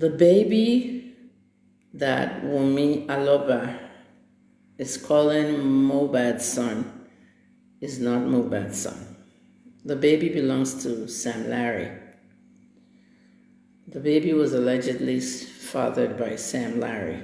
The baby that Wumi Aloba is calling Mohbad's son is not Mohbad's son. The baby belongs to Sam Larry. The baby was allegedly fathered by Sam Larry.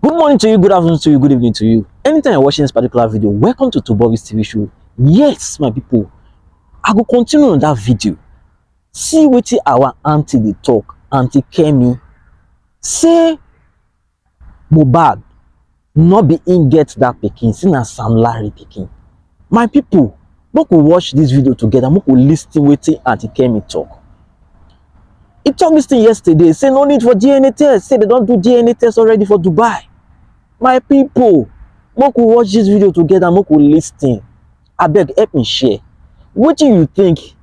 Good morning to you, good afternoon to you, good evening to you. Anytime you're watching this particular video, welcome to Bovis TV show. Yes, my people, I will continue on that video. See what our auntie they talk, Auntie Kemi. Say Mohbad not be in get that pikin, see na Sam Larry pikin. My people, we could watch this video together, we could listen what Auntie Kemi talk. He talked this thing yesterday, say no need for DNA test, say they don't do DNA test already for Dubai. My people, we could watch this video together, we could listen. I beg, help me share. What do you think?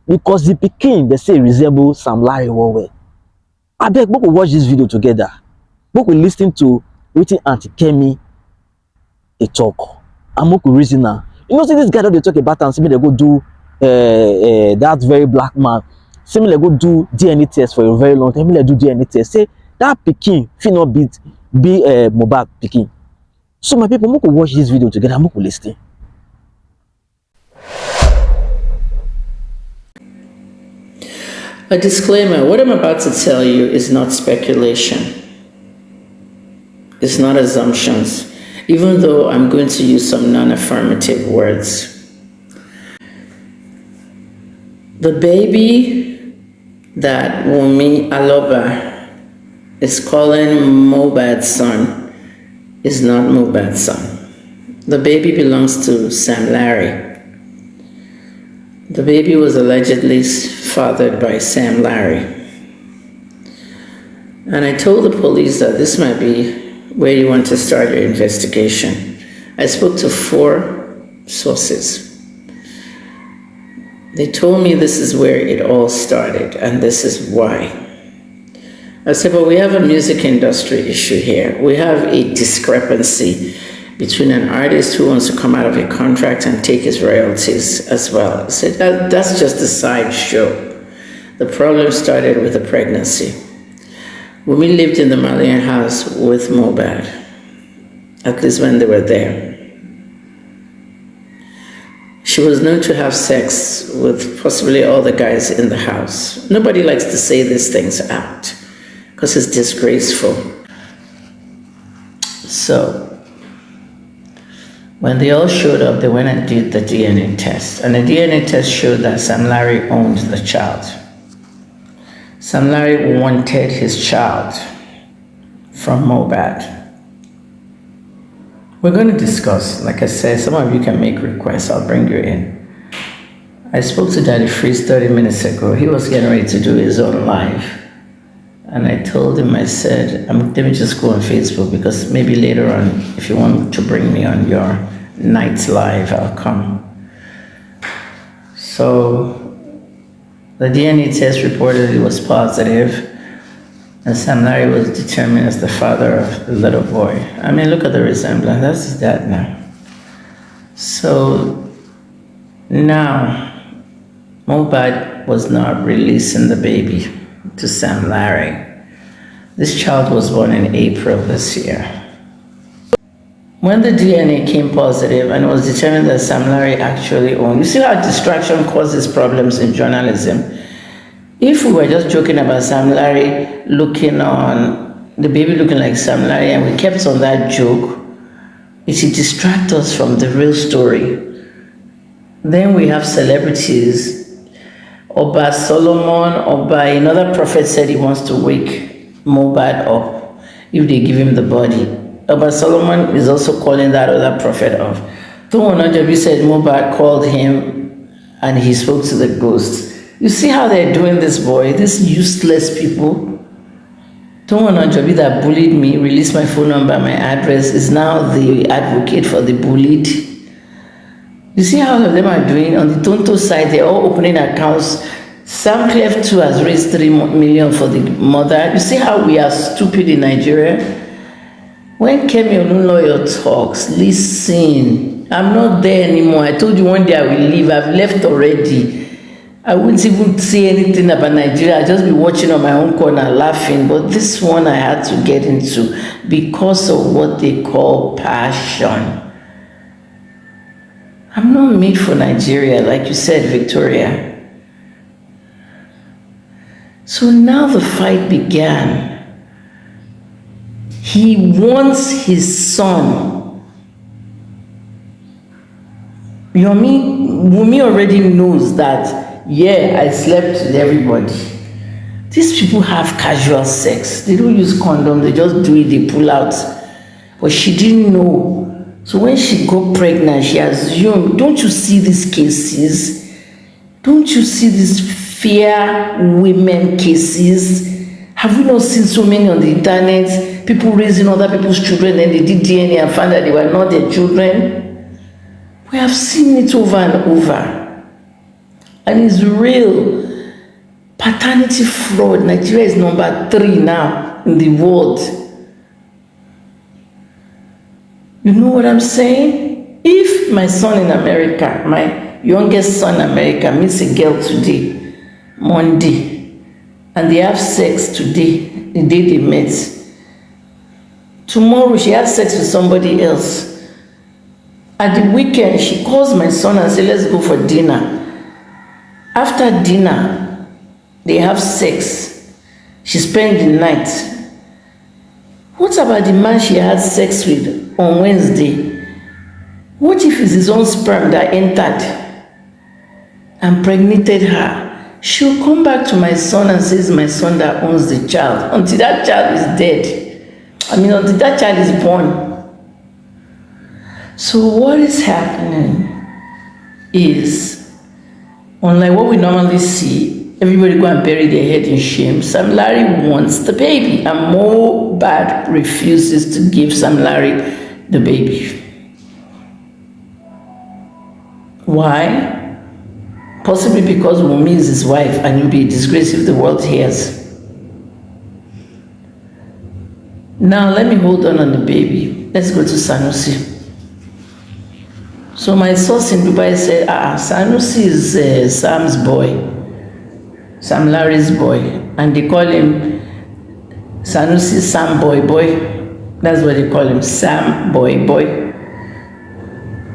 Because the pikin they say resemble Sam Larry well. I beg, we could watch this video together. We could listen to what Auntie Kemi they talk. And we could reason now. You know, see this guy that they talk about and see me they go do that very black man. See me they go do DNA test for a very long time. Me they do DNA test. Say that pikin fit not be Mohbad pikin. So my people, we could watch this video together. We could listen. A disclaimer, what I'm about to tell you is not speculation. It's not assumptions, even though I'm going to use some non-affirmative words. The baby that Wumi Aloba is calling Mohbad's son is not Mohbad's son. The baby belongs to Sam Larry. The baby was allegedly fathered by Sam Larry. And I told the police that this might be where you want to start your investigation. I spoke to 4 sources. They told me this is where it all started, and this is why. I said, but we have a music industry issue here. We have a discrepancy between an artist who wants to come out of a contract and take his royalties as well. I said, that's just a sideshow. The problem started with the pregnancy. When we lived in the Malian house with Mohbad, at least when they were there, she was known to have sex with possibly all the guys in the house. Nobody likes to say these things out because it's disgraceful. So when they all showed up, they went and did the DNA test. And the DNA test showed that Sam Larry owned the child. Sam Larry wanted his child from Mohbad. We're going to discuss, like I said, some of you can make requests, I'll bring you in. I spoke to Daddy Freeze 30 minutes ago. He was getting ready to do his own live. And I told him, I said, let me just go on Facebook because maybe later on, if you want to bring me on your night live, I'll come. So the DNA test reportedly was positive, and Sam Larry was determined as the father of the little boy. I mean, look at the resemblance. That's his dad now. So now, Mohbad was not releasing the baby to Sam Larry. This child was born in April this year. When the DNA came positive and it was determined that Sam Larry actually owned, you see how distraction causes problems in journalism? If we were just joking about Sam Larry looking on, the baby looking like Sam Larry, and we kept on that joke, it should distract us from the real story. Then we have celebrities. Oba Solomon, another prophet said he wants to wake Mohbad up if they give him the body. Oba Solomon is also calling that other prophet off. Tumonajabi said Mohbad called him and he spoke to the ghost. You see how they're doing this boy, these useless people. Tumonajabi that bullied me, released my phone number, my address, is now the advocate for the bullied. You see how all of them are doing? On the Tonto side, they're all opening accounts. Sam Clef too has raised 3 million for the mother. You see how we are stupid in Nigeria? When Kemi Olunloyo talks, listen. I'm not there anymore. I told you one day I will leave. I've left already. I wouldn't even say anything about Nigeria. I'd just be watching on my own corner laughing. But this one I had to get into because of what they call passion. I'm not made for Nigeria, like you said, Victoria. So now the fight began. He wants his son. Wumi already knows that, yeah, I slept with everybody. These people have casual sex. They don't use condom, they just do it, they pull out. But she didn't know. So when she got pregnant, she assumed, don't you see these cases? Don't you see these fair women cases? Have we not seen so many on the internet? People raising other people's children and they did DNA and found that they were not their children? We have seen it over and over. And it's real. Paternity fraud. Nigeria is number 3 now in the world. You know what I'm saying? If my son in America, my youngest son in America meets a girl today, Monday, and they have sex today, the day they met, tomorrow she has sex with somebody else. At the weekend, she calls my son and says, let's go for dinner. After dinner, they have sex. She spends the night. What about the man she had sex with on Wednesday? What if it's his own sperm that entered and impregnated her? She'll come back to my son and say, it's my son that owns the child. Until that child is dead. Until that child is born. So what is happening is, unlike what we normally see, everybody go and bury their head in shame. Sam Larry wants the baby, and Mohbad refuses to give Sam Larry the baby. Why? Possibly because Wumi is his wife and it will be a disgrace if the world hears. Now let me hold on the baby. Let's go to Sanusi. So my source in Dubai said, Sanusi is Sam's boy, Sam Larry's boy, and they call him Sanusi Sam boy. That's what they call him, Sam boy.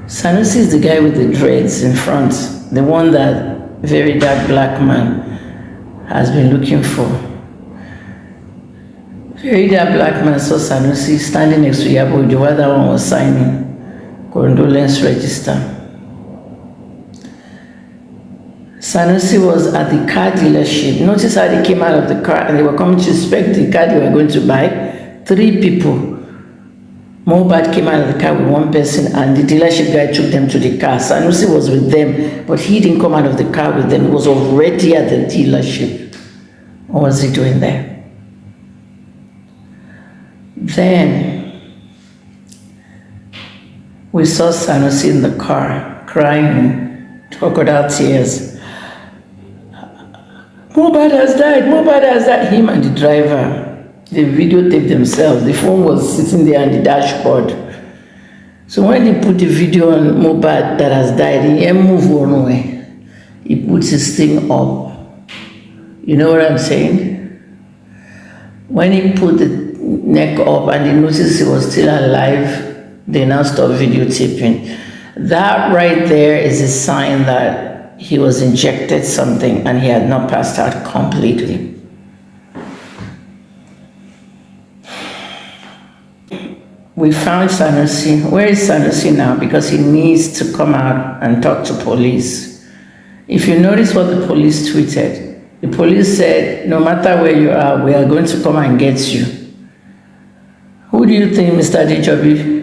Sanusi is the guy with the dreads in front, the one that very dark black man has been looking for. Very dark black man saw Sanusi standing next to Yabo, the other one was signing condolence register. Sanusi was at the car dealership. Notice how they came out of the car and they were coming to inspect the car they were going to buy. 3 people. Mohbad came out of the car with 1 person and the dealership guy took them to the car. Sanusi was with them, but he didn't come out of the car with them. He was already at the dealership. What was he doing there? Then we saw Sanusi in the car, crying, crocodile tears. Mohbad has died. Him and the driver, they videotaped themselves. The phone was sitting there on the dashboard. So when they put the video on Mohbad that has died, he didn't move one way. He puts his thing up. You know what I'm saying? When he put the neck up and they noticed he was still alive, they now stopped videotaping. That right there is a sign that he was injected something and he had not passed out completely. We found Sanusi. Where is Sanusi now? Because he needs to come out and talk to police. If you notice what the police tweeted, the police said, no matter where you are, we are going to come and get you. Who do you think, Mr. Dijobi?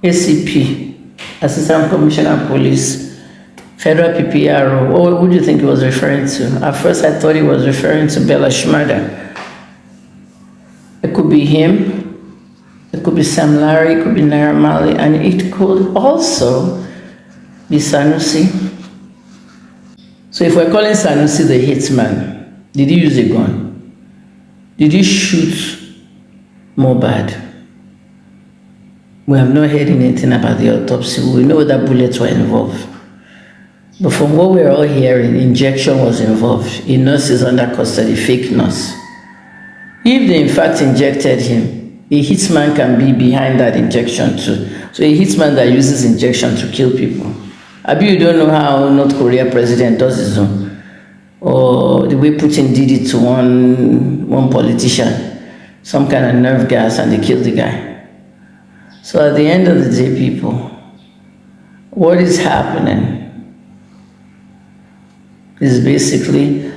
ACP, Assistant Commissioner of Police, Federal PPRO, or who do you think he was referring to? At first I thought he was referring to Bella Shmurda. It could be him, it could be Sam Larry, it could be Naira Marley, and it could also be Sanusi. So if we're calling Sanusi the hitman, did he use a gun? Did he shoot Mohbad? We have not heard anything about the autopsy. We know that bullets were involved. But from what we're all hearing, injection was involved. A nurse is under custody, fake nurse. If they in fact injected him, a hitman can be behind that injection too. So a hitman that uses injection to kill people. Abi, you don't know how North Korea president does his own, or the way Putin did it to one politician, some kind of nerve gas, and they killed the guy. So at the end of the day, people, what is happening is basically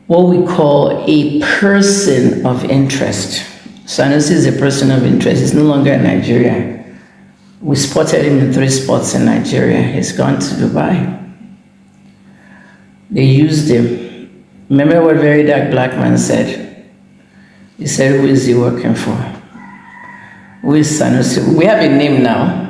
what we call a person of interest. Sanusi is a person of interest. He's no longer in Nigeria. We spotted him in 3 spots in Nigeria. He's gone to Dubai. They used him. Remember what Very Dark Black Man said? He said, who is he working for? Who is Sanusi? We have a name now.